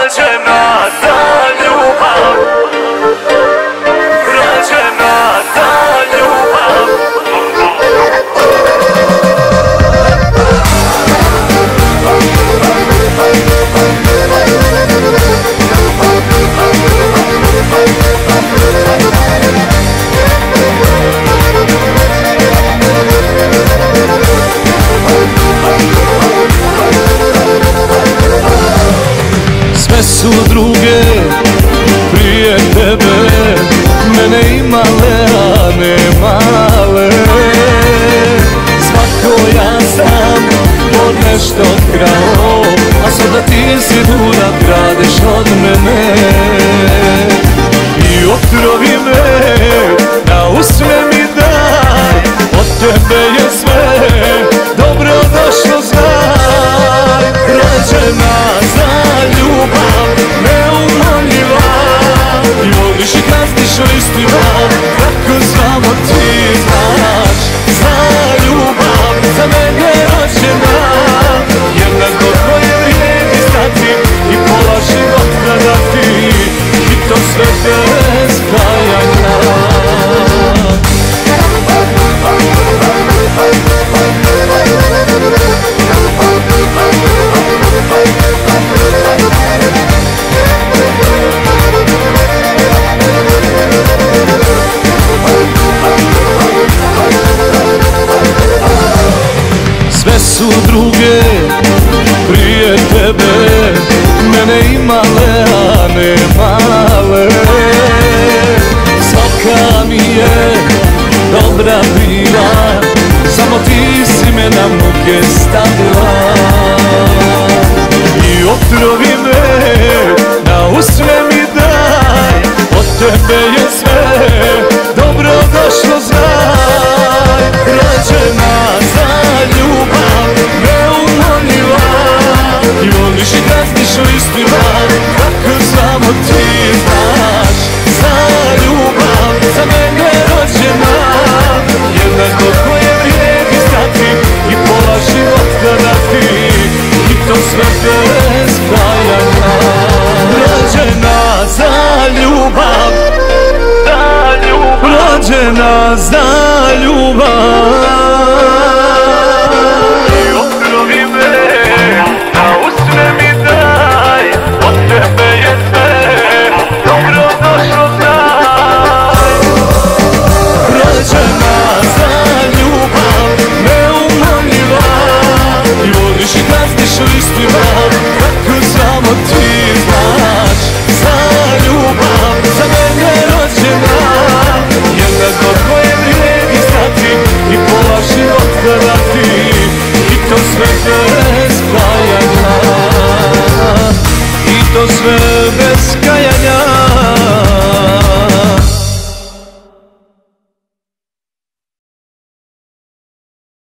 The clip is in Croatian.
rođena za ljubav, rođena za ljubav. Sve su druge prije tebe mene imale, a ne male. Svako ja sam od nešto krao, a sada ti si tu da kradeš od mene. I otrovi me, na usne mi daj, od tebe je sve dobro došlo, znaj. Rođena za ljubav, neumoljiva, i voliš i kazniš o istima, kako samo ti znaš. Za ljubav, za mene rođena, jednako tvoje vrijedi stati i pola života dati, i to sve bez kajanja. Sve su druge prije tebe mene imale, a ne male. Svaka mi je dobra bila, samo ti si me na muke stavila. I otrovi me, na usne mi daj, od tebe je sve dobro došlo, znaj. Rođena za ljubav, neumoljiva, i voliš i kazniš o istima, kako samo ti znaš. Za ljubav, za mene rođena, jednako tvoje vrijedi stati i pola života dati, i to sve bez kajanja. Rođena za ljubav, rođena za ljubav. I otrovi me, na usne mi daj, od tebe je sve dobro došlo, znaj. Rođena za ljubav, neumoljiva, i voliš i kazniš o istima, kako samo ti